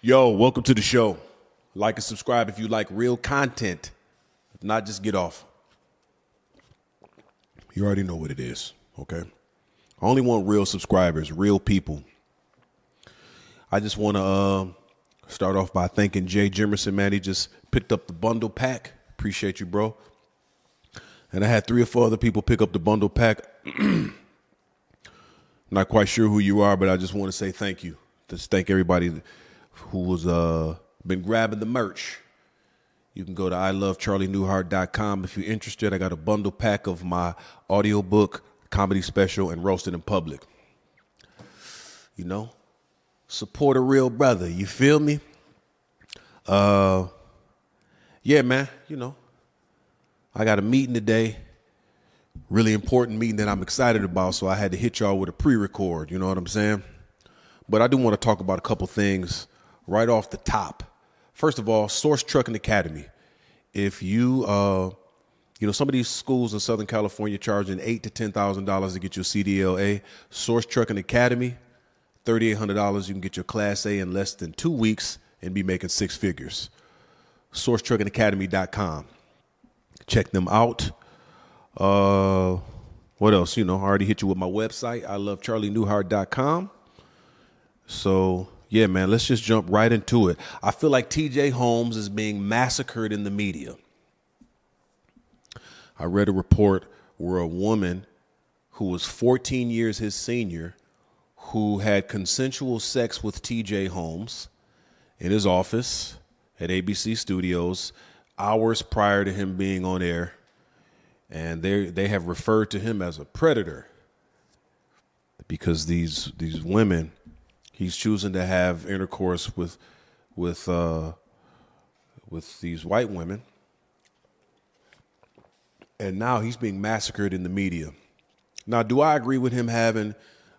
Yo, welcome to the show. Like and subscribe if you like real content. If not, just get off. You already know what it is, okay? I only want real subscribers, real people. I just want to start off by thanking Jay Jimerson, man. He just picked up the bundle pack. Appreciate you, bro. And I had 3 or 4 other people pick up the bundle pack. Not quite sure who you are, but I just want to say thank you. Just thank everybody who was been grabbing the merch. You can go to iamcharlienewhart.com if you're interested. I got a bundle pack of my audiobook, comedy special, and Roasted in Public. You know, support a real brother. You feel me? Yeah, man, you know, I got a meeting today. Really important meeting that I'm excited about, so I had to hit y'all with a pre-record, you know what I'm saying? But I do want to talk about a couple things right off the top. First of all, Source Trucking Academy. If you, some of these schools in Southern California charging $8,000 to $10,000 to get your CDLA. Source Trucking Academy, $3,800. You can get your Class A in less than 2 weeks and be making 6 figures. SourceTruckingAcademy.com. Check them out. What else? You know, I already hit you with my website, iamcharlienewhart.com. So, yeah, man, let's just jump right into it. I feel like TJ Holmes is being massacred in the media. I read a report where a woman who was 14 years his senior, who had consensual sex with TJ Holmes in his office at ABC Studios hours prior to him being on air. And they have referred to him as a predator because these women, he's choosing to have intercourse with these white women. And now he's being massacred in the media. Now, do I agree with him having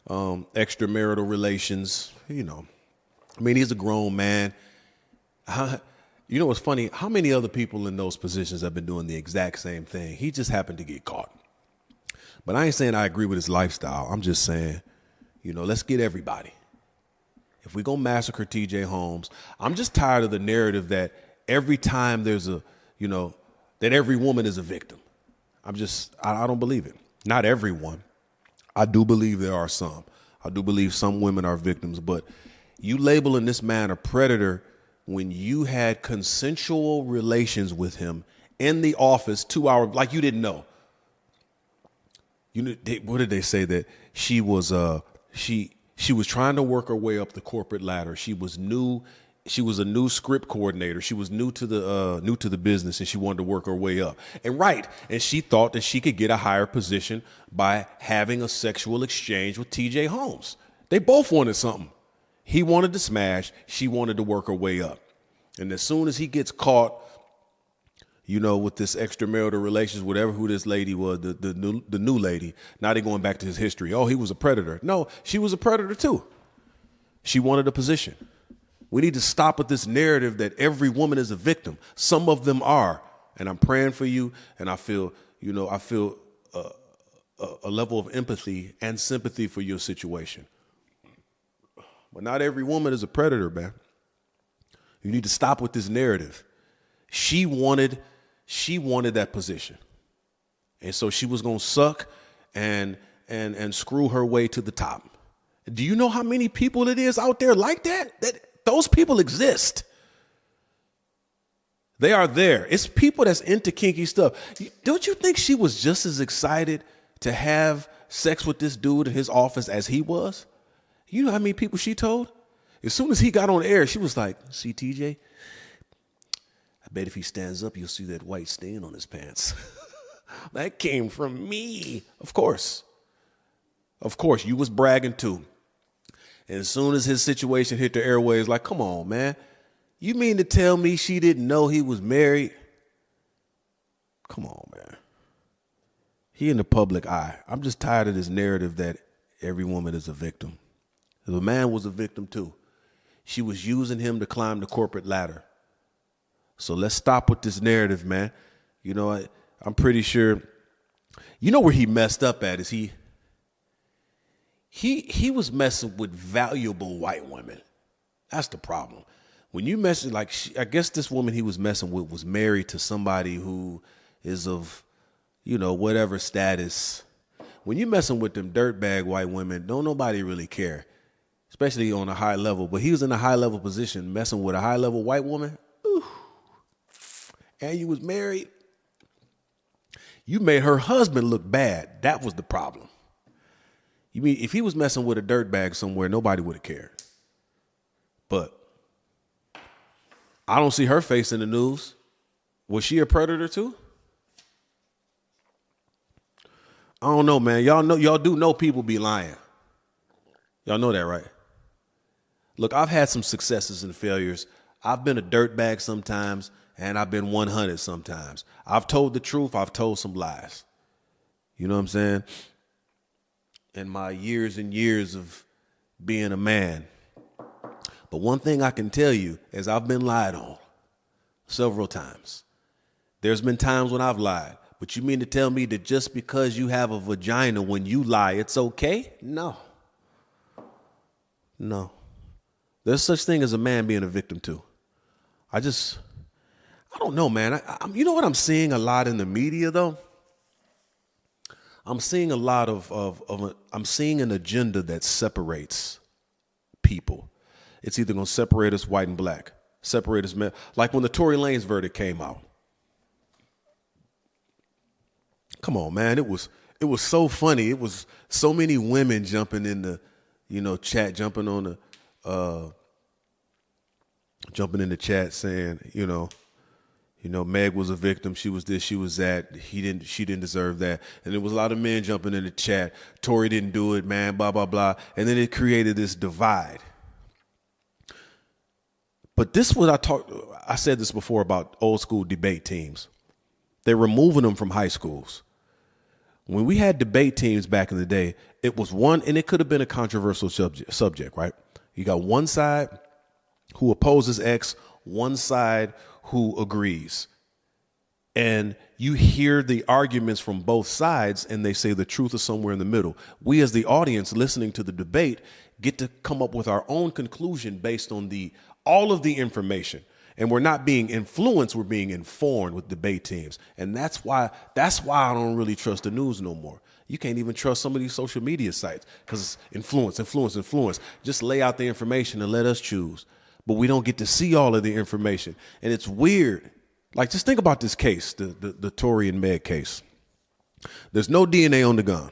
extramarital relations? You know, I mean, he's a grown man. You know what's funny? How many other people in those positions have been doing the exact same thing? He just happened to get caught. But I ain't saying I agree with his lifestyle. I'm just saying, you know, let's get everybody. If we're going to massacre TJ Holmes, I'm just tired of the narrative that every time there's a, you know, that every woman is a victim. I don't believe it. Not everyone. I do believe there are some. I do believe some women are victims, but you labeling this man a predator when you had consensual relations with him in the office 2 hours, like you didn't know. You know, what did they say? That she was she was trying to work her way up the corporate ladder. She was new. She was a new script coordinator. She was new to the business, and she wanted to work her way up. And she thought that she could get a higher position by having a sexual exchange with TJ Holmes. They both wanted something. He wanted to smash. She wanted to work her way up. And as soon as he gets caught, you know, with this extramarital relations, whatever who this lady was, the new lady, now they're going back to his history. Oh, he was a predator. No, she was a predator too. She wanted a position. We need to stop with this narrative that every woman is a victim. Some of them are. And I'm praying for you. And I feel a level of empathy and sympathy for your situation. But not every woman is a predator, man. You need to stop with this narrative. She wanted that position. And so she was going to suck and screw her way to the top. Do you know how many people it is out there like that? That those people exist. They are there. It's people that's into kinky stuff. Don't you think she was just as excited to have sex with this dude in his office as he was? You know how many people she told? As soon as he got on air, she was like, see, TJ, I bet if he stands up, you'll see that white stain on his pants. That came from me. Of course. Of course, you was bragging too. And as soon as his situation hit the airwaves, like, come on, man. You mean to tell me she didn't know he was married? Come on, man. He in the public eye. I'm just tired of this narrative that every woman is a victim. The man was a victim too. She was using him to climb the corporate ladder. So let's stop with this narrative, man. You know, I'm pretty sure, you know where he messed up at is he was messing with valuable white women. That's the problem. When you mess like, I guess this woman he was messing with was married to somebody who is of, whatever status. When you messing with them dirtbag white women, don't nobody really care, especially on a high level. But he was in a high level position messing with a high level white woman. Ooh. And you was married. You made her husband look bad. That was the problem. You mean if he was messing with a dirtbag somewhere, nobody would have cared. But I don't see her face in the news. Was she a predator too? I don't know, man. Y'all do know people be lying. Y'all know that, right? Look, I've had some successes and failures. I've been a dirtbag sometimes, and I've been 100 sometimes. I've told the truth. I've told some lies. You know what I'm saying? In my years and years of being a man. But one thing I can tell you is I've been lied on several times. There's been times when I've lied. But you mean to tell me that just because you have a vagina when you lie, it's okay? No. There's such thing as a man being a victim too. I don't know, man. You know what I'm seeing a lot in the media though? I'm seeing a lot I'm seeing an agenda that separates people. It's either going to separate us white and black, separate us men. Like when the Tory Lanez verdict came out. Come on, man. It was so funny. It was so many women jumping in the, chat, jumping in the chat saying, Meg was a victim. She was this, she was that. She didn't deserve that. And there was a lot of men jumping in the chat. Tory didn't do it, man, blah, blah, blah. And then it created this divide. But this was I said this before about old school debate teams. They're removing them from high schools. When we had debate teams back in the day, it was one, and it could have been a controversial subject, right? You got one side who opposes X, one side who agrees. And you hear the arguments from both sides, and they say the truth is somewhere in the middle. We as the audience listening to the debate get to come up with our own conclusion based on all of the information. And we're not being influenced, we're being informed with debate teams. And that's why I don't really trust the news no more. You can't even trust some of these social media sites because it's influence. Just lay out the information and let us choose. But we don't get to see all of the information. And it's weird. Like, just think about this case, the Tory and Meg case. There's no DNA on the gun.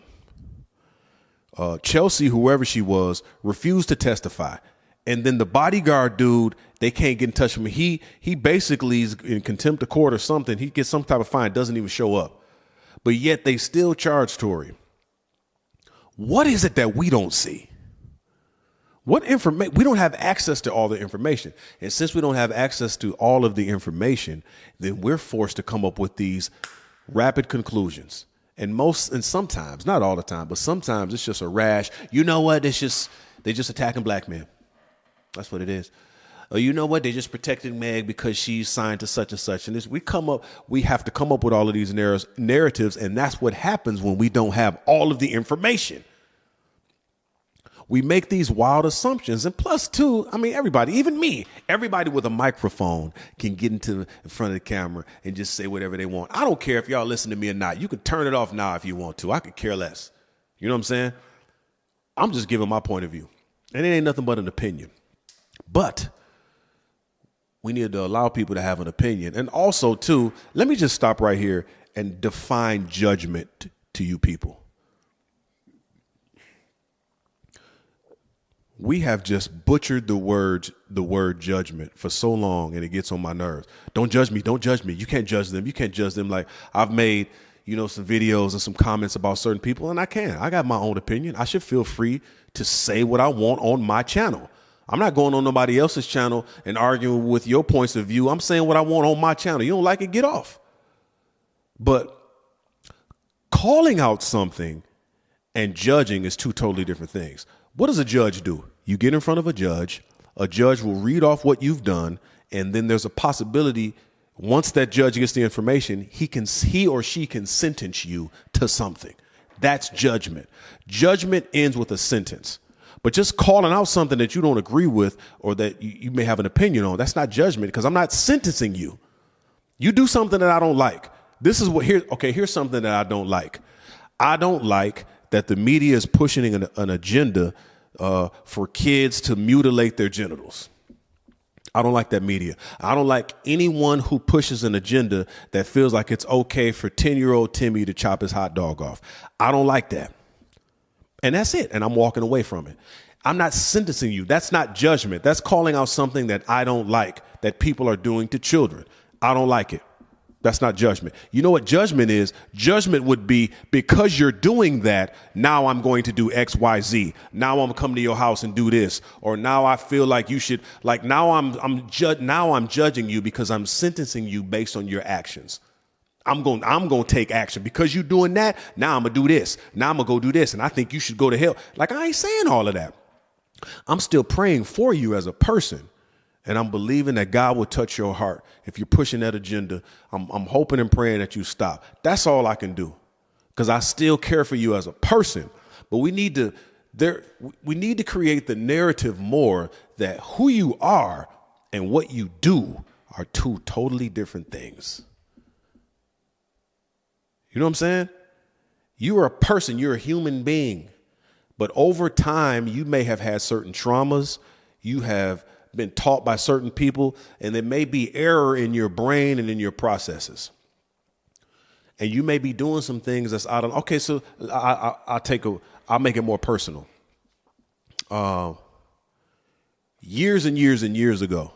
Chelsea, whoever she was, refused to testify. And then the bodyguard dude, they can't get in touch with him. He basically is in contempt of court or something. He gets some type of fine, doesn't even show up. But yet they still charge Tory. What is it that we don't see? What information? We don't have access to all the information. And since we don't have access to all of the information, then we're forced to come up with these rapid conclusions. And sometimes, not all the time, but sometimes it's just a rash. You know what? They're just attacking black men. That's what it is. You know what? They're just protecting Meg because she's signed to such and such. And we have to come up with all of these narratives. And that's what happens when we don't have all of the information. We make these wild assumptions. And plus, too, everybody, even me, everybody with a microphone can get in front of the camera and just say whatever they want. I don't care if y'all listen to me or not. You can turn it off now if you want to. I could care less. You know what I'm saying? I'm just giving my point of view. And it ain't nothing but an opinion. But we need to allow people to have an opinion. And also, too, let me just stop right here and define judgment to you people. We have just butchered the word judgment for so long, and it gets on my nerves. Don't judge me. Don't judge me. You can't judge them. You can't judge them. Like, I've made, some videos and some comments about certain people, and I got my own opinion. I should feel free to say what I want on my channel. I'm not going on nobody else's channel and arguing with your points of view. I'm saying what I want on my channel. You don't like it, get off. But calling out something and judging is two totally different things. What does a judge do? You get in front of a judge will read off what you've done, and then there's a possibility once that judge gets the information, he or she can sentence you to something. That's judgment. Judgment ends with a sentence. But just calling out something that you don't agree with or that you may have an opinion on, that's not judgment, because I'm not sentencing you. You do something that I don't like. This is what here's something that I don't like. I don't like that the media is pushing an agenda for kids to mutilate their genitals. I don't like that media. I don't like anyone who pushes an agenda that feels like it's okay for 10-year-old Timmy to chop his hot dog off. I don't like that. And that's it. And I'm walking away from it. I'm not sentencing you. That's not judgment. That's calling out something that I don't like that people are doing to children. I don't like it. That's not judgment. You know what judgment is? Judgment would be, because you're doing that, now I'm going to do X, Y, Z. Now I'm gonna come to your house and do this. Or now I feel like you should, like now I'm judging you because I'm sentencing you based on your actions. I'm going to take action because you're doing that. Now I'm going to do this. Now I'm going to go do this. And I think you should go to hell. Like, I ain't saying all of that. I'm still praying for you as a person. And I'm believing that God will touch your heart. If you're pushing that agenda, I'm hoping and praying that you stop. That's all I can do, because I still care for you as a person. But we need to create the narrative more that who you are and what you do are two totally different things. You know what I'm saying? You are a person. You're a human being. But over time, you may have had certain traumas. You have been taught by certain people, and there may be error in your brain and in your processes. And you may be doing some things that's out of, okay, so I'll make it more personal. Years and years and years ago,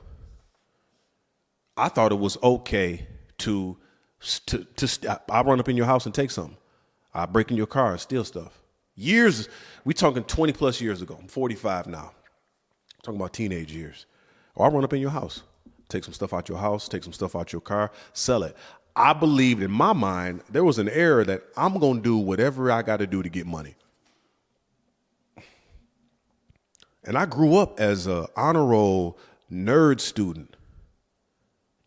I thought it was okay to I'll run up in your house and take something. I'll break in your car and steal stuff. Years, we talking 20 plus years ago. I'm 45 now. I'm talking about teenage years. Or I'll run up in your house, take some stuff out your house, take some stuff out your car, sell it. I believed in my mind there was an error that I'm going to do whatever I got to do to get money. And I grew up as an honor roll nerd student,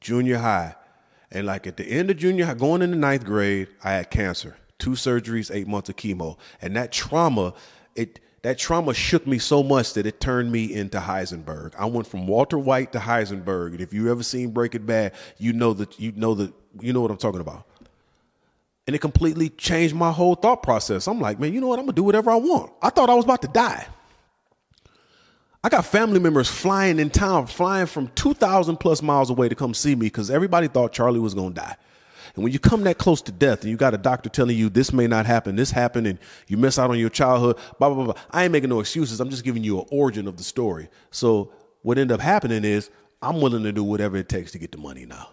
junior high. And like at the end of junior high, going into ninth grade, I had cancer, 2 surgeries, 8 months of chemo. And that trauma shook me so much that it turned me into Heisenberg. I went from Walter White to Heisenberg. And if you ever seen Breaking Bad, you know what I'm talking about. And it completely changed my whole thought process. I'm like, man, you know what? I'm going to do whatever I want. I thought I was about to die. I got family members flying in town, flying from 2,000 plus miles away to come see me because everybody thought Charlie was going to die. And when you come that close to death and you got a doctor telling you this may not happen, this happened, and you miss out on your childhood, blah, blah, blah. I ain't making no excuses. I'm just giving you an origin of the story. So what ended up happening is I'm willing to do whatever it takes to get the money now.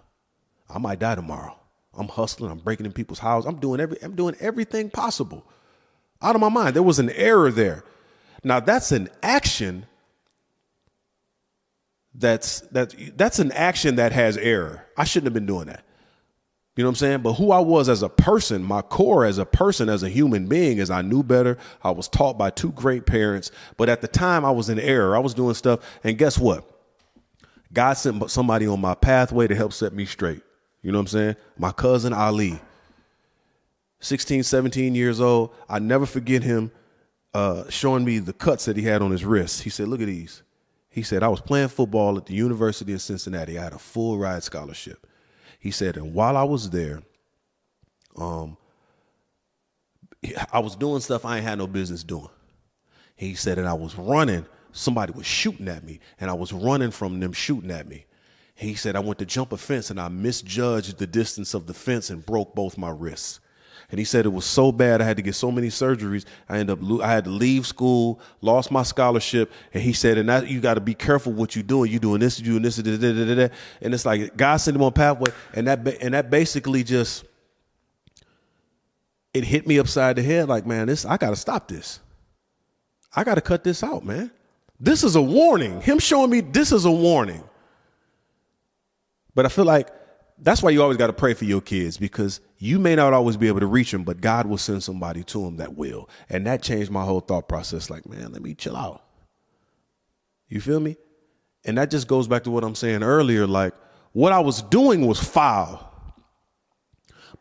I might die tomorrow. I'm hustling. I'm breaking in people's houses. I'm doing everything possible out of my mind. There was an error there. Now that's an action. That's an action that has error. I shouldn't have been doing that. You know what I'm saying? But who I was as a person, my core as a person, as a human being, is I knew better. I was taught by 2 great parents. But at the time I was in error. I was doing stuff. And guess what? God sent somebody on my pathway to help set me straight. You know what I'm saying? My cousin Ali, 16, 17 years old. I never forget him showing me the cuts that he had on his wrists. He said, look at these. He said, I was playing football at the University of Cincinnati. I had a full ride scholarship. He said, and while I was there, I was doing stuff I ain't had no business doing. He said, and I was running. Somebody was shooting at me, and I was running from them shooting at me. He said, I went to jump a fence, and I misjudged the distance of the fence and broke both my wrists. And he said it was so bad I had to get so many surgeries. I had to leave school, lost my scholarship. And he said, and that, you got to be careful what you're doing. You're doing this, and it's like God sent him on pathway. And that basically just, it hit me upside the head. Like, man, I got to stop this. I got to cut this out, man. This is a warning. Him showing me this is a warning. But I feel like that's why you always got to pray for your kids, because you may not always be able to reach them, but God will send somebody to them that will. And that changed my whole thought process. Like, man, let me chill out. You feel me? And that just goes back to what I'm saying earlier. Like, what I was doing was foul.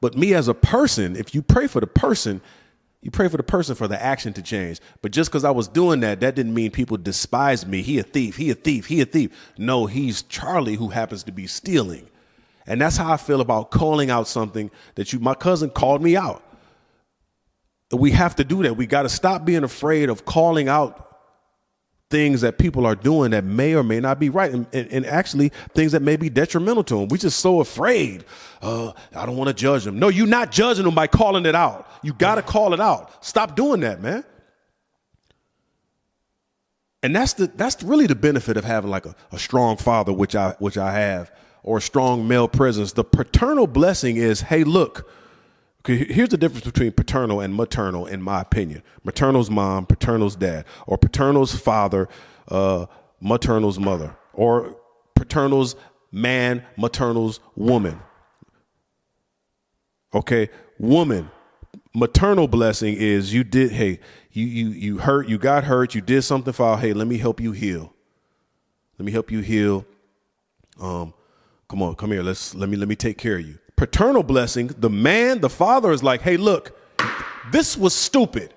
But me as a person, if you pray for the person, You pray for the person for the action to change. But just because I was doing that, that didn't mean people despised me. He a thief, he a thief, he a thief. No, he's Charlie who happens to be stealing. And that's how I feel about calling out something that my cousin called me out. We have to do that. We got to stop being afraid of calling out things that people are doing that may or may not be right. And actually things that may be detrimental to them. We're just so afraid. I don't want to judge them. No, you're not judging them by calling it out. You got to call it out. Stop doing that, man. And that's really the benefit of having like a strong father, which I have, or a strong male presence. The paternal blessing is, hey, look, okay, here's the difference between paternal and maternal, in my opinion. Maternal's mom, paternal's dad, or paternal's father, maternal's mother, or paternal's man, maternal's woman. Okay, woman. Maternal blessing is you hurt, you got hurt, you did something foul. Hey, let me help you heal. Let me help you heal. Come on, come here. Let me take care of you. Paternal blessing, the father is like, hey, look, this was stupid.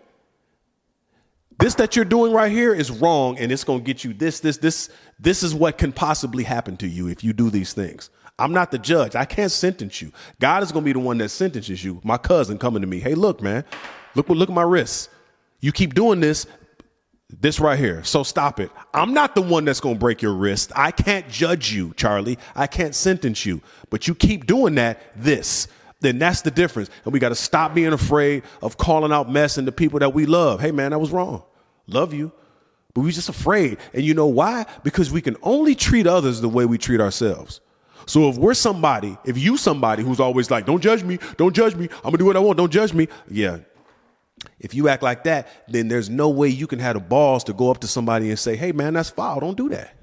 This that you're doing right here is wrong, and it's going to get you this. This is what can possibly happen to you if you do these things. I'm not the judge. I can't sentence you. God is going to be the one that sentences you. My cousin coming to me. Hey, look, man, look at my wrists. You keep doing this right here. So stop it. I'm not the one that's going to break your wrist. I can't judge you, Charlie. I can't sentence you. But you keep doing then that's the difference. And we got to stop being afraid of calling out mess into people that we love. Hey, man, that was wrong. Love you. But we're just afraid. And you know why? Because we can only treat others the way we treat ourselves. So if you somebody who's always like, don't judge me, I'm gonna do what I want, don't judge me. Yeah. If you act like that, then there's no way you can have the balls to go up to somebody and say, hey, man, that's foul. Don't do that.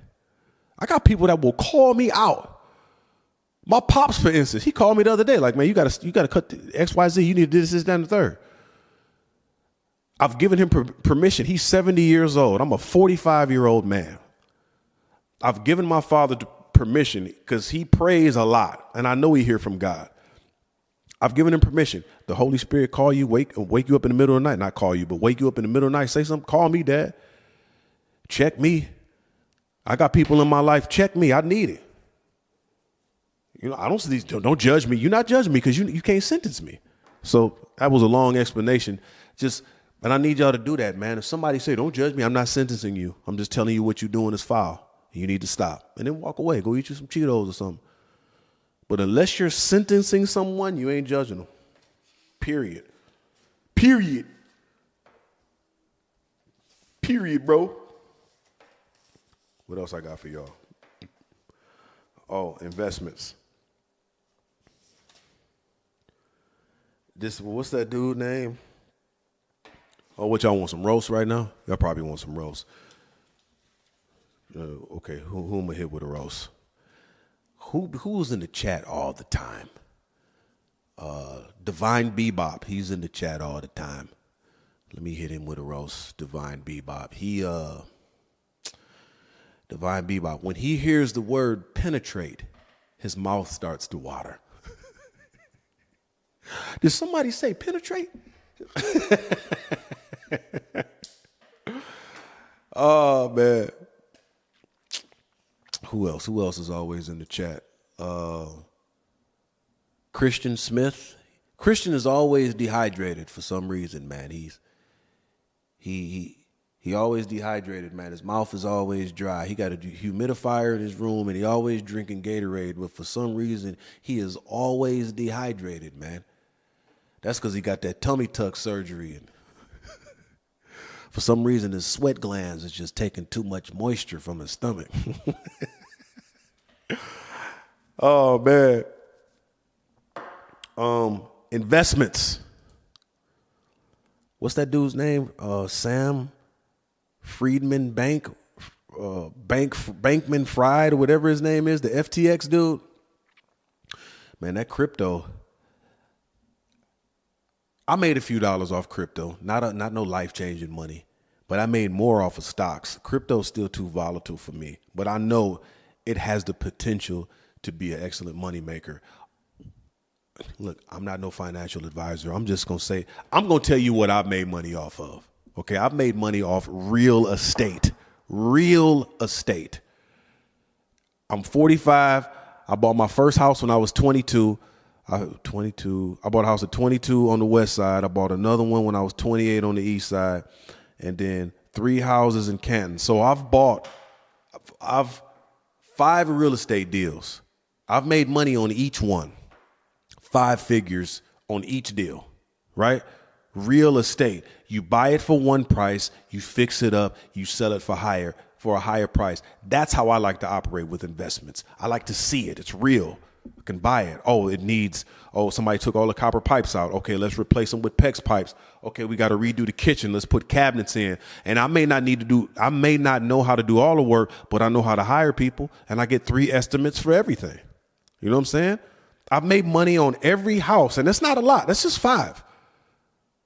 I got people that will call me out. My pops, for instance, he called me the other day, like, man, you gotta cut the XYZ. You need to do this, down the third. I've given him permission. He's 70 years old. I'm a 45-year-old man. I've given my father permission because he prays a lot, and I know he hears from God. I've given him permission. The Holy Spirit call you, wake you up in the middle of the night. Not call you, but wake you up in the middle of the night. Say something. Call me, Dad. Check me. I got people in my life. Check me. I need it. I don't see these. Don't judge me. You're not judging me because you can't sentence me. So that was a long explanation. And I need y'all to do that, man. If somebody say, don't judge me, I'm not sentencing you. I'm just telling you what you're doing is foul. You need to stop. And then walk away. Go eat you some Cheetos or something. But unless you're sentencing someone, you ain't judging them. Period. Period, bro. What else I got for y'all? Oh, investments. What's that dude name? Oh, what y'all want, some roast right now? Y'all probably want some roast. Okay, who am I hit with a roast? Who's in the chat all the time? Divine Bebop, he's in the chat all the time. Let me hit him with a roast. Divine Bebop. Divine Bebop, when he hears the word penetrate, his mouth starts to water. Did somebody say penetrate? Oh, man. Who else is always in the chat? Christian Smith. Christian is always dehydrated for some reason, man. He always dehydrated, man. His mouth is always dry. He got a humidifier in his room, and he always drinking Gatorade. But for some reason, he is always dehydrated, man. That's because he got that tummy tuck surgery, and for some reason, his sweat glands is just taking too much moisture from his stomach. Oh, man. Investments. What's that dude's name? Sam Friedman Bankman Fried, or whatever his name is, the FTX dude. Man, that crypto. I made a few dollars off crypto, not no life-changing money, but I made more off of stocks. Crypto's still too volatile for me, but I know it has the potential to be an excellent money maker. look, I'm not no financial advisor. I'm just going to say, I'm going to tell you what I've made money off of. Okay. I've made money off real estate. Real estate. I'm 45. I bought my first house when I was 22. I bought a house at 22 on the west side. I bought another one when I was 28 on the east side, and then 3 houses in Canton. So I've 5 real estate deals. I've made money on each one, 5 figures on each deal, right? Real estate. You buy it for one price, you fix it up, you sell it for a higher price. That's how I like to operate with investments. I like to see it. It's real. I can buy it. Somebody took all the copper pipes out. Okay, let's replace them with PEX pipes. Okay, we got to redo the kitchen. Let's put cabinets in. And I may not know how to do all the work, but I know how to hire people, and I get 3 estimates for everything. You know what I'm saying? I've made money on every house, and that's not a lot. That's just 5.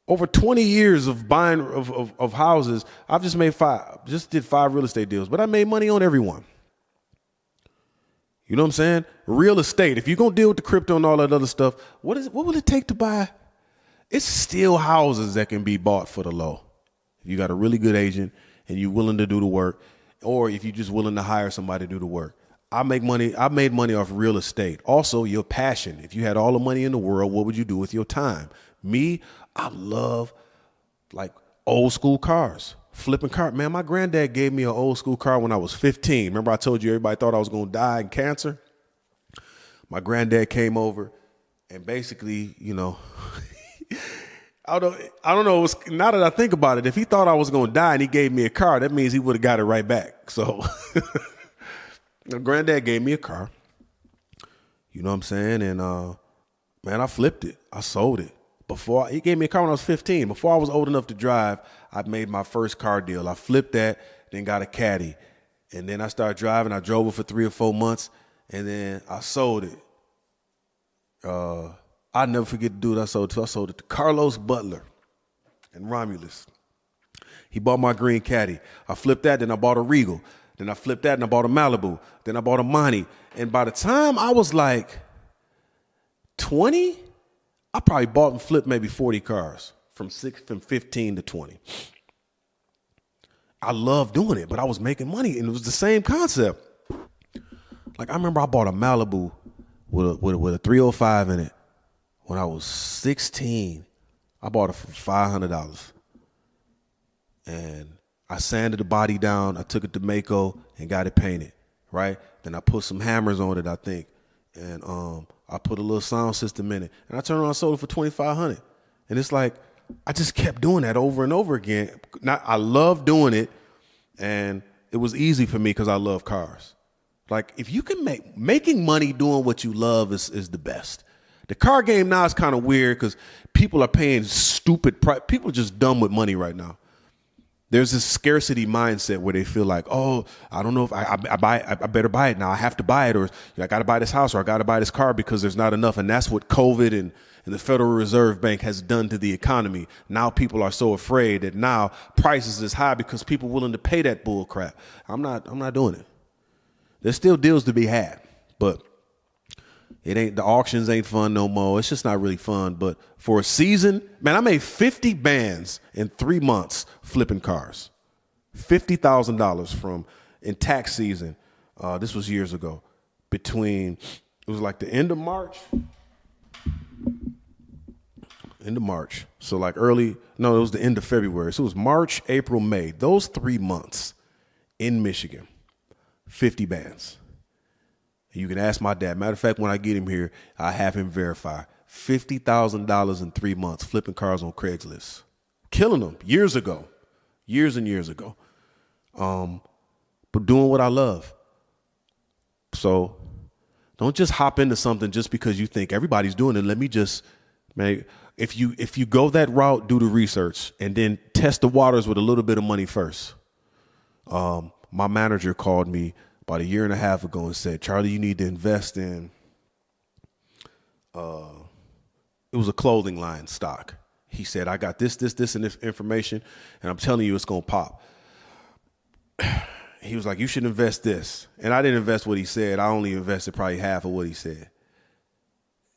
Over 20 years of buying of houses, I've just made 5. Just did 5 real estate deals, but I made money on every one. You know what I'm saying? Real estate. If you're going to deal with the crypto and all that other stuff, what will it take to buy? It's still houses that can be bought for the low. If you got a really good agent and you're willing to do the work, or if you're just willing to hire somebody to do the work. I made money off real estate. Also, your passion. If you had all the money in the world, what would you do with your time? Me, I love like old school cars. Flipping car. Man, my granddad gave me an old school car when I was 15. Remember I told you everybody thought I was going to die in cancer? My granddad came over and basically, I don't know. Now that I think about it, if he thought I was going to die and he gave me a car, that means he would have got it right back. So my granddad gave me a car. You know what I'm saying? And, man, I flipped it. I sold it. He gave me a car when I was 15. Before I was old enough to drive, I made my first car deal. I flipped that, then got a Caddy. And then I started driving. I drove it for 3 or 4 months, and then I sold it. I'll never forget the dude I sold it to. I sold it to Carlos Butler in Romulus. He bought my green Caddy. I flipped that, then I bought a Regal. Then I flipped that, and I bought a Malibu. Then I bought a Monty. And by the time I was like 20, I probably bought and flipped maybe 40 cars from 15 to 20. I loved doing it, but I was making money, and it was the same concept. Like I remember I bought a Malibu with a 305 in it when I was 16. I bought it for $500, and I sanded the body down. I took it to Mako and got it painted. Right? Then I put some hammers on it, I think, and I put a little sound system in it, and I turned around and sold it for $2,500. And it's like, I just kept doing that over and over again. I love doing it, and it was easy for me because I love cars. Like, if you can making money doing what you love is the best. The car game now is kind of weird because people are paying stupid price. People are just dumb with money right now. There's this scarcity mindset where they feel like, oh, I don't know if I better buy it now. I have to buy it, or I got to buy this house, or I got to buy this car because there's not enough. And that's what COVID and the Federal Reserve Bank has done to the economy. Now people are so afraid that now prices is high because people are willing to pay that bull crap. I'm not doing it. There's still deals to be had, but the auctions ain't fun no more. It's just not really fun. But for a season, man, I made 50 bands in 3 months flipping cars. $50,000 in tax season. This was years ago. It was like the end of March. So like it was the end of February. So it was March, April, May. Those 3 months in Michigan, 50 bands. You can ask my dad. Matter of fact, when I get him here, I have him verify. $50,000 in 3 months flipping cars on Craigslist. Killing them years and years ago. But doing what I love. So don't just hop into something just because you think everybody's doing it. Let me just, man, if you go that route, do the research and then test the waters with a little bit of money first. My manager called me about a year and a half ago and said, Charlie, you need to invest in, it was a clothing line stock. He said, I got this, and this information, and I'm telling you it's going to pop. He was like, you should invest this. And I didn't invest what he said. I only invested probably half of what he said.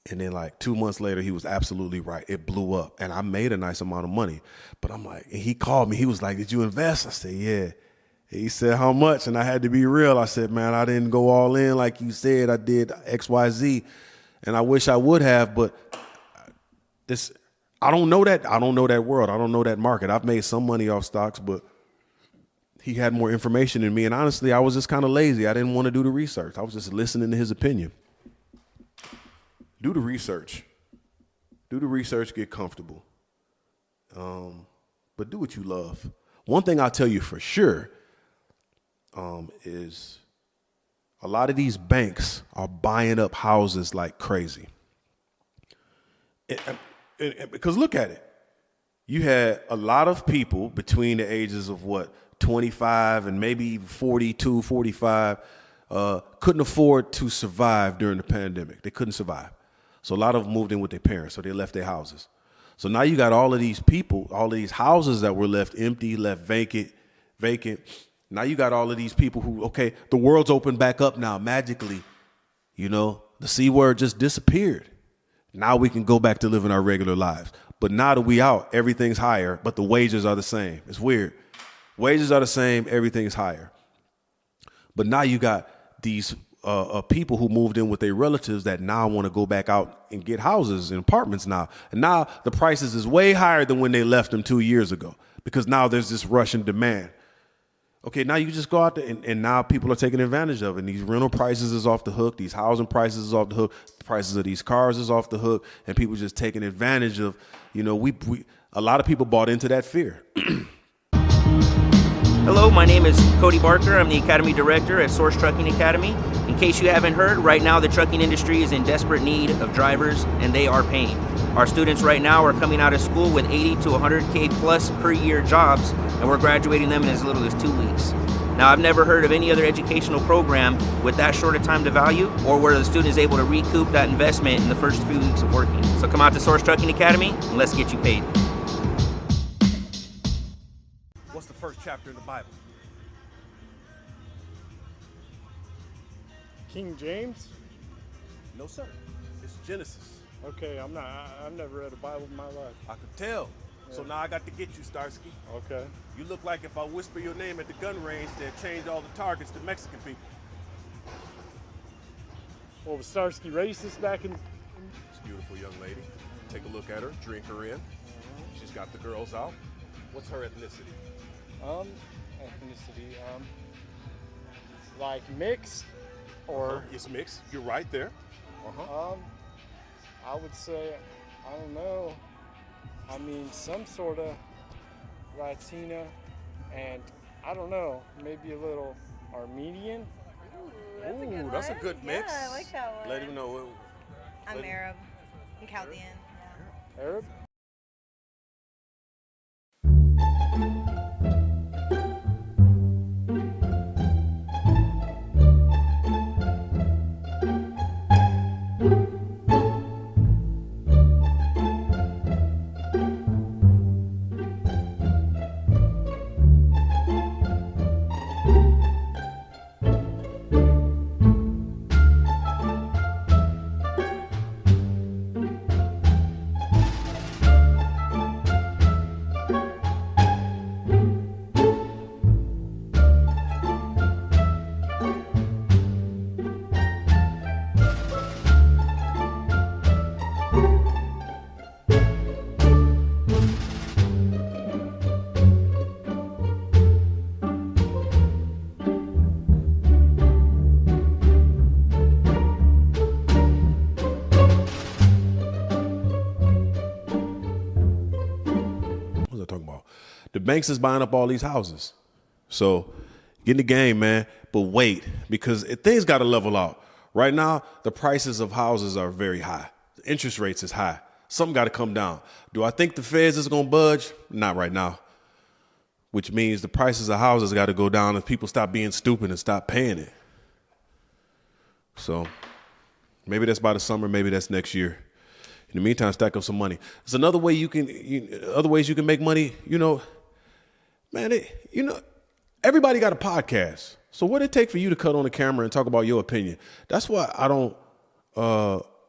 And then like 2 months later, he was absolutely right. It blew up and I made a nice amount of money. But I'm like, and he called me. He was like, did you invest? I said, yeah. He said, how much? And I had to be real. I said, man, I didn't go all in like you said. I did X, Y, Z. And I wish I would have, but I don't know that. I don't know that world. I don't know that market. I've made some money off stocks, but he had more information than me. And honestly, I was just kind of lazy. I didn't want to do the research. I was just listening to his opinion. Do the research. Do the research, get comfortable. But do what you love. One thing I'll tell you for sure is a lot of these banks are buying up houses like crazy. Because look at it. You had a lot of people between the ages of 25 and maybe even 42, 45, couldn't afford to survive during the pandemic. They couldn't survive. So a lot of them moved in with their parents, so they left their houses. So now you got all of these people, all of these houses that were left empty, left vacant. Now you got all of these people who, okay, the world's opened back up now magically. The C word just disappeared. Now we can go back to living our regular lives. But now that we out, everything's higher, but the wages are the same. It's weird. Wages are the same, everything's higher. But now you got these people who moved in with their relatives that now want to go back out and get houses and apartments now. And now the prices is way higher than when they left them 2 years ago because now there's this rush in demand. Okay, now you just go out there and now people are taking advantage of it. And these rental prices is off the hook. These housing prices is off the hook. The prices of these cars is off the hook. And people just taking advantage of, a lot of people bought into that fear. Hello, my name is Cody Barker. I'm the Academy Director at Source Trucking Academy. In case you haven't heard, right now the trucking industry is in desperate need of drivers, and they are paying. Our students right now are coming out of school with 80 to 100K plus per year jobs, and we're graduating them in as little as 2 weeks. Now, I've never heard of any other educational program with that short a time to value, or where the student is able to recoup that investment in the first few weeks of working. So come out to Source Trucking Academy, and let's get you paid. What's the first chapter in the Bible? King James? No, sir. It's Genesis. Okay, I've never read a Bible in my life. I could tell. Yeah. So now I got to get you, Starsky. Okay. You look like if I whisper your name at the gun range, they'll change all the targets to Mexican people. Well, was Starsky racist back in... It's a beautiful young lady. Take a look at her, drink her in. She's got the girls out. What's her ethnicity? Ethnicity, like mixed or... It's mixed. You're right there. I would say, I don't know. I mean, some sort of Latina, and I don't know, maybe a little Armenian. Ooh, That's a good mix. Yeah, I like that one. Let him know. I'm Arab. I'm Chaldean. Yeah. Arab? The banks is buying up all these houses. So get in the game, man. But wait, because things got to level out. Right now, the prices of houses are very high. The interest rates is high. Something got to come down. Do I think the Feds is going to budge? Not right now. Which means the prices of houses got to go down if people stop being stupid and stop paying it. So maybe that's by the summer. Maybe that's next year. In the meantime, stack up some money. There's another way other ways you can make money. Man, everybody got a podcast. So what it take for you to cut on the camera and talk about your opinion? That's why I don't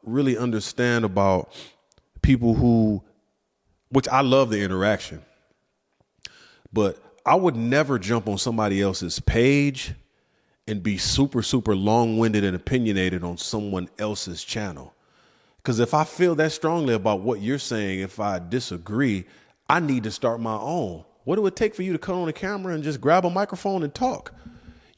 really understand about people who, which I love the interaction, but I would never jump on somebody else's page and be super, super long-winded and opinionated on someone else's channel. Because if I feel that strongly about what you're saying, if I disagree, I need to start my own. What do it take for you to come on the camera and just grab a microphone and talk?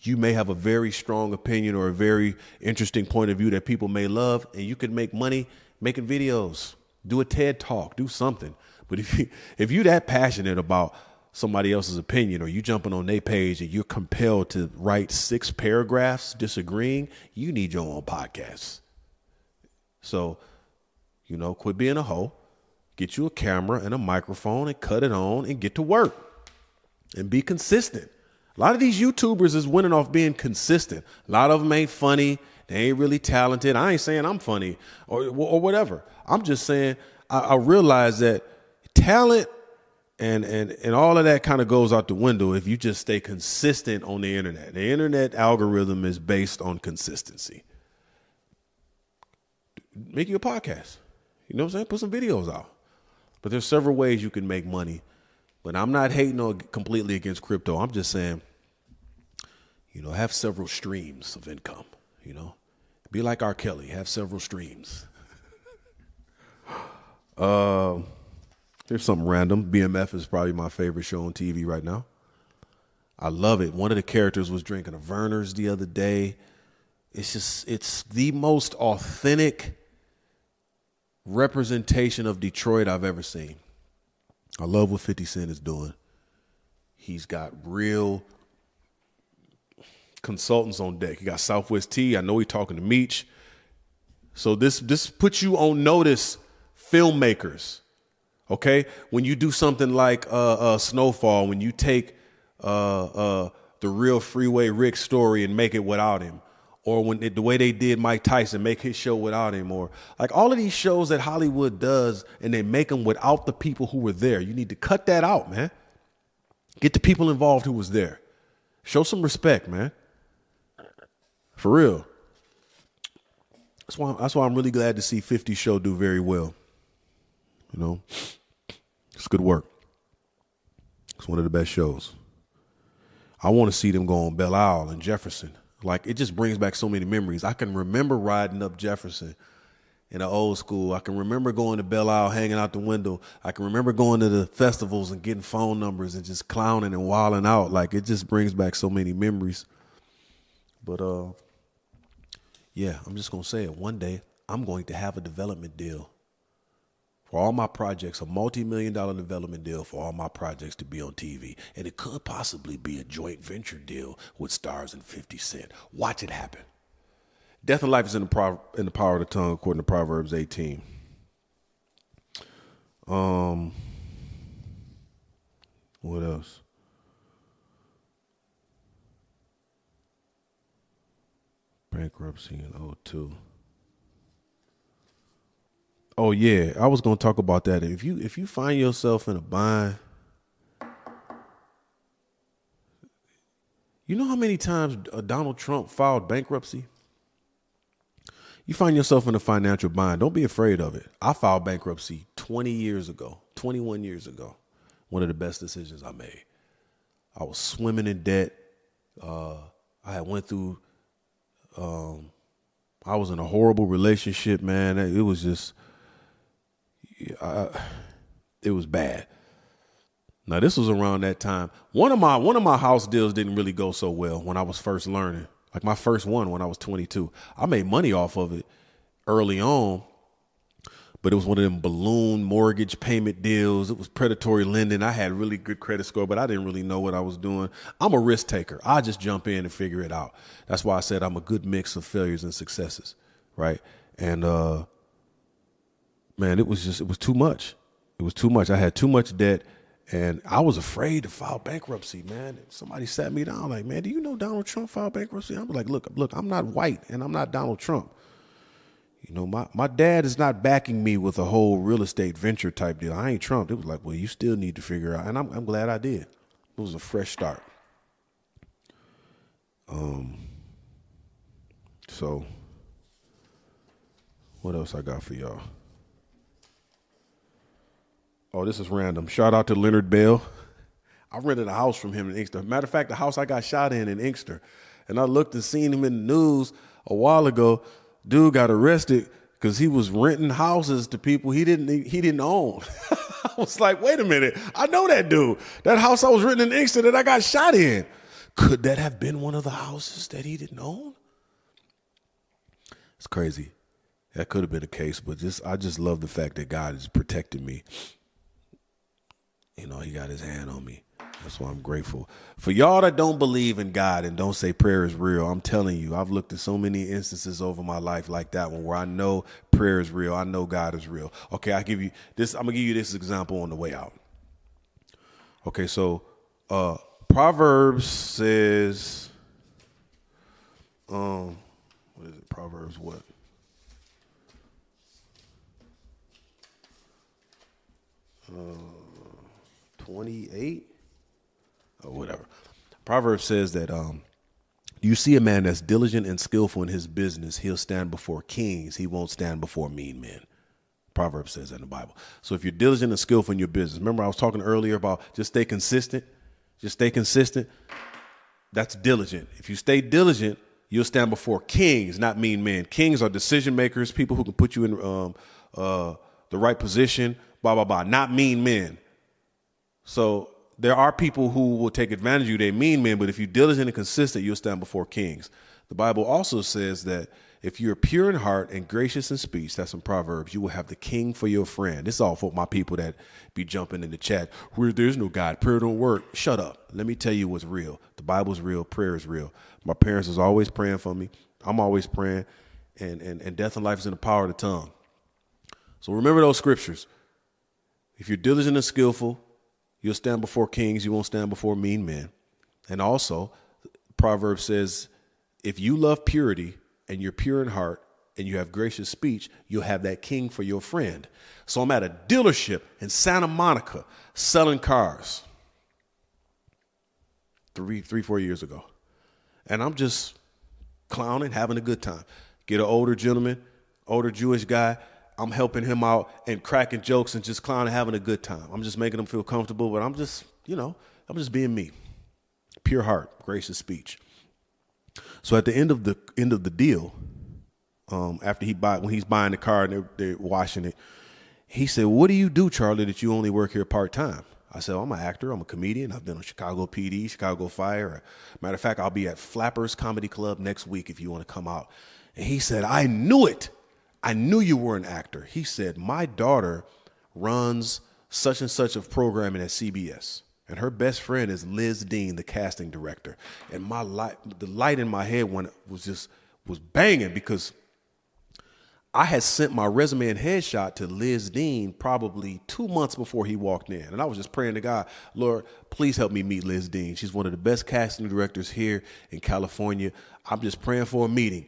You may have a very strong opinion or a very interesting point of view that people may love, and you can make money making videos, do a TED talk, do something. But if you're that passionate about somebody else's opinion, or you jumping on their page and you're compelled to write 6 paragraphs disagreeing, you need your own podcast. So, quit being a hoe, get you a camera and a microphone and cut it on and get to work and be consistent. A lot of these YouTubers is winning off being consistent. A lot of them ain't funny. They ain't really talented. I ain't saying I'm funny or whatever. I'm just saying I realize that talent and all of that kind of goes out the window if you just stay consistent on the internet. The internet algorithm is based on consistency. Make you a podcast. You know what I'm saying? Put some videos out. But there's several ways you can make money. But I'm not hating on completely against crypto. I'm just saying, have several streams of income, Be like R. Kelly, have several streams. Here's something random. BMF is probably my favorite show on TV right now. I love it. One of the characters was drinking a Verner's the other day. It's the most authentic representation of Detroit I've ever seen. I love what 50 Cent is doing. He's got real consultants on deck. He got Southwest T. I know he's talking to Meech. So this puts you on notice, filmmakers. Okay, when you do something like Snowfall, when you take the real Freeway Rick story and make it without him, or the way they did Mike Tyson, make his show without him, or like all of these shows that Hollywood does and they make them without the people who were there. You need to cut that out, man. Get the people involved who was there. Show some respect, man. For real. That's why I'm really glad to see 50 show do very well. It's good work. It's one of the best shows. I want to see them go on Belle Isle and Jefferson. Like, it just brings back so many memories. I can remember riding up Jefferson in the old school. I can remember going to Belle Isle, hanging out the window. I can remember going to the festivals and getting phone numbers and just clowning and wilding out. Like, it just brings back so many memories. But, yeah, I'm just going to say it. One day, I'm going to have a development deal for all my projects, a multi-million-dollar development deal for all my projects to be on TV. And it could possibly be a joint venture deal with Stars and 50 Cent. Watch it happen. Death and life is in the power of the tongue, according to Proverbs 18. What else? Bankruptcy in 2002. Oh yeah, I was gonna talk about that. If you find yourself in a bind, you know how many times Donald Trump filed bankruptcy? You find yourself in a financial bind, don't be afraid of it. I filed bankruptcy 21 years ago. One of the best decisions I made. I was swimming in debt. I had went through. I was in a horrible relationship, man. It was just. It was bad. Now this was around that time. One of my house deals didn't really go so well when I was first learning. Like my first one when I was 22. I made money off of it early on, but it was one of them balloon mortgage payment deals. It was predatory lending. I had really good credit score, but I didn't really know what I was doing. I'm a risk taker. I just jump in and figure it out. That's why I said I'm a good mix of failures and successes, right? And man, it was too much. It was too much. I had too much debt, and I was afraid to file bankruptcy, man. Somebody sat me down like, man, do you know Donald Trump filed bankruptcy? I was like, look, I'm not white, and I'm not Donald Trump. My dad is not backing me with a whole real estate venture type deal. I ain't Trump. It was like, well, you still need to figure out, and I'm glad I did. It was a fresh start. So What else I got for y'all? Oh, this is random. Shout out to Leonard Bell. I rented a house from him in Inkster. Matter of fact, the house I got shot in Inkster. And I looked and seen him in the news a while ago. Dude got arrested because he was renting houses to people he didn't own. I was like, wait a minute. I know that dude. That house I was renting in Inkster that I got shot in. Could that have been one of the houses that he didn't own? It's crazy. That could have been the case, but I just love the fact that God is protecting me. You know, he got his hand on me. That's why I'm grateful. For y'all that don't believe in God and don't say prayer is real, I'm telling you, I've looked at so many instances over my life like that one where I know prayer is real. I know God is real. Okay, I'm gonna give you this example on the way out. Okay, so Proverbs says, what is it? Proverbs what? 28 or whatever. Proverbs says that you see a man that's diligent and skillful in his business, he'll stand before kings. He won't stand before mean men. Proverbs says that in the Bible. So if you're diligent and skillful in your business, remember I was talking earlier about just stay consistent. Just stay consistent. That's diligent. If you stay diligent, you'll stand before kings, not mean men. Kings are decision makers, people who can put you in the right position, blah, blah, blah, not mean men. So there are people who will take advantage of you. They mean men, but if you're diligent and consistent, you'll stand before kings. The Bible also says that if you're pure in heart and gracious in speech, that's in Proverbs, you will have the king for your friend. This is all for my people that be jumping in the chat. Where there's no God, prayer don't work. Shut up. Let me tell you what's real. The Bible's real. Prayer is real. My parents was always praying for me. I'm always praying. And death and life is in the power of the tongue. So remember those scriptures. If you're diligent and skillful, you'll stand before kings. You won't stand before mean men. And also, Proverbs says, if you love purity and you're pure in heart and you have gracious speech, you'll have that king for your friend. So I'm at a dealership in Santa Monica selling cars 4 years ago. And I'm just clowning, having a good time. Get an older gentleman, older Jewish guy. I'm helping him out and cracking jokes and just clowning, having a good time. I'm just making him feel comfortable, but I'm just being me. Pure heart, gracious speech. So at the end of the deal, when he's buying the car and they're washing it, he said, "What do you do, Charlie, that you only work here part-time?" I said, "I'm an actor. I'm a comedian. I've been on Chicago PD, Chicago Fire. Matter of fact, I'll be at Flappers Comedy Club next week if you want to come out." And he said, "I knew it. I knew you were an actor." He said, "My daughter runs such and such of programming at CBS. And her best friend is Liz Dean, the casting director." And the light in my head was banging because I had sent my resume and headshot to Liz Dean probably 2 months before he walked in. And I was just praying to God, "Lord, please help me meet Liz Dean. She's one of the best casting directors here in California. I'm just praying for a meeting.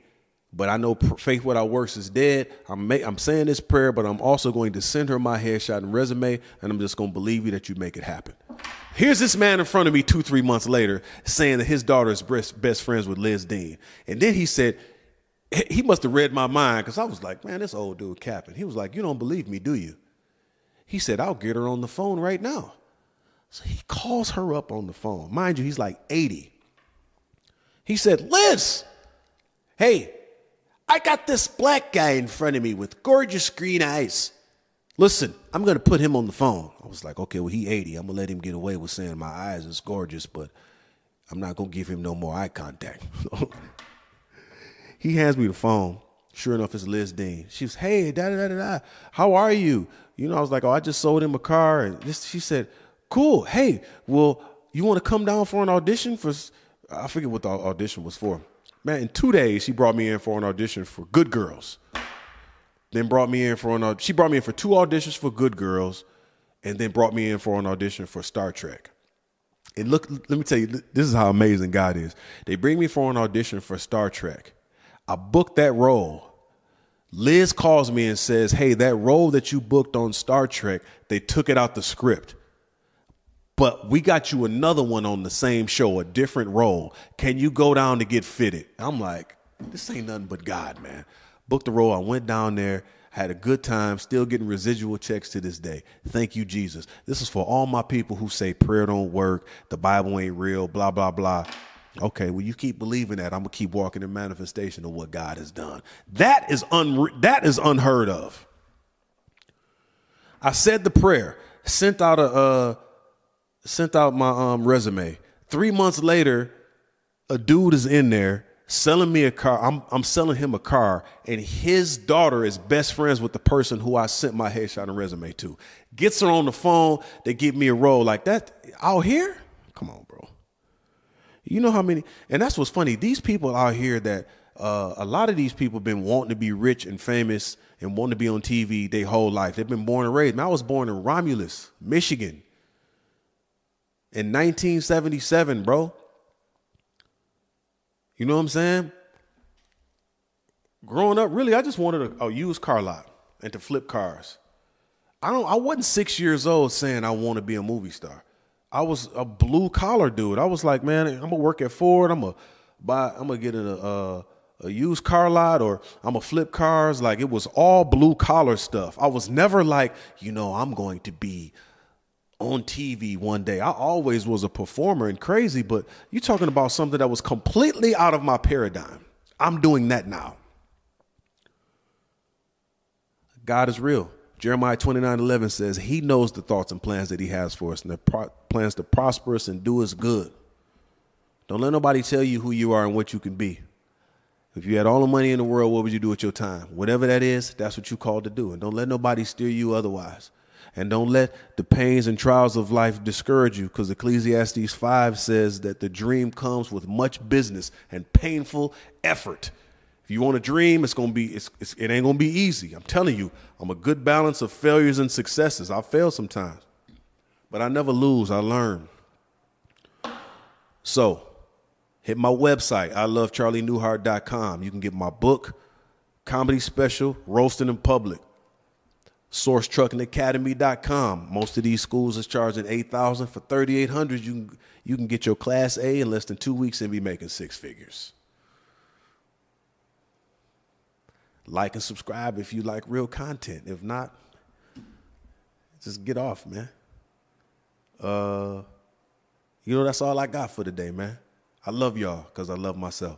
But I know faith without works is dead. I'm saying this prayer, but I'm also going to send her my headshot and resume, and I'm just going to believe you that you make it happen." Here's this man in front of me 2-3 months later saying that his daughter is best friends with Liz Dean. And then he said, he must have read my mind because I was like, "Man, this old dude capping." He was like, "You don't believe me, do you?" He said, "I'll get her on the phone right now." So he calls her up on the phone. Mind you, he's like 80. He said, "Liz, hey, I got this black guy in front of me with gorgeous green eyes. Listen, I'm going to put him on the phone." I was like, "Okay, well, he 80. I'm going to let him get away with saying my eyes is gorgeous, but I'm not going to give him no more eye contact." He hands me the phone. Sure enough, it's Liz Dean. She was, "Hey, da-da-da-da-da. How are you?" I was like, "Oh, I just sold him a car." And she said, "Cool. Hey, well, you want to come down for an audition for," I forget what the audition was for. Man, in 2 days, she brought me in for an audition for Good Girls. Then she brought me in for 2 auditions for Good Girls, and then brought me in for an audition for Star Trek. And look, let me tell you, this is how amazing God is. They bring me for an audition for Star Trek. I booked that role. Liz calls me and says, "Hey, that role that you booked on Star Trek, they took it out the script. But we got you another one on the same show, a different role. Can you go down to get fitted?" I'm like, this ain't nothing but God, man. booked the role. I went down there, had a good time, still getting residual checks to this day. Thank you, Jesus. This is for all my people who say prayer don't work, the Bible ain't real, blah, blah, blah. Okay, well, you keep believing that, I'm going to keep walking in manifestation of what God has done. That is unheard of. I said the prayer, sent out my resume. 3 months later, a dude is in there selling me a car. I'm selling him a car, and his daughter is best friends with the person who I sent my headshot and resume to. Gets her on the phone. They give me a role like that out here. Come on, bro. You know how many, and that's what's funny. These people out here that a lot of these people been wanting to be rich and famous and wanting to be on TV their whole life. They've been born and raised. Man, I was born in Romulus, Michigan in 1977, bro. You know what I'm saying? Growing up, really, I just wanted a used car lot and to flip cars. I wasn't 6 years old saying I want to be a movie star. I was a blue collar dude. I was like, man, I'm gonna work at Ford. I'm gonna get in a used car lot, or I'm gonna flip cars. Like, it was all blue collar stuff. I was never like, I'm going to be on TV one day. I always was a performer and crazy, but you're talking about something that was completely out of my paradigm. I'm doing that now. God is real. Jeremiah 29:11 says he knows the thoughts and plans that he has for us, and the plans to prosper us and do us good. Don't let nobody tell you who you are and what you can be. If you had all the money in the world, what would you do with your time? Whatever that is, that's what you're called to do. And don't let nobody steer you otherwise. And don't let the pains and trials of life discourage you, because Ecclesiastes 5 says that the dream comes with much business and painful effort. If you want a dream, it ain't gonna be easy. I'm telling you, I'm a good balance of failures and successes. I fail sometimes, but I never lose. I learn. So hit my website, ilovecharlienewhart.com. You can get my book, comedy special, Roasting in Public. SourceTruckingAcademy.com. Most of these schools is charging $8,000 for $3,800. You can get your Class A in less than 2 weeks and be making six figures. Like and subscribe if you like real content. If not, just get off, man. That's all I got for today, man. I love y'all because I love myself.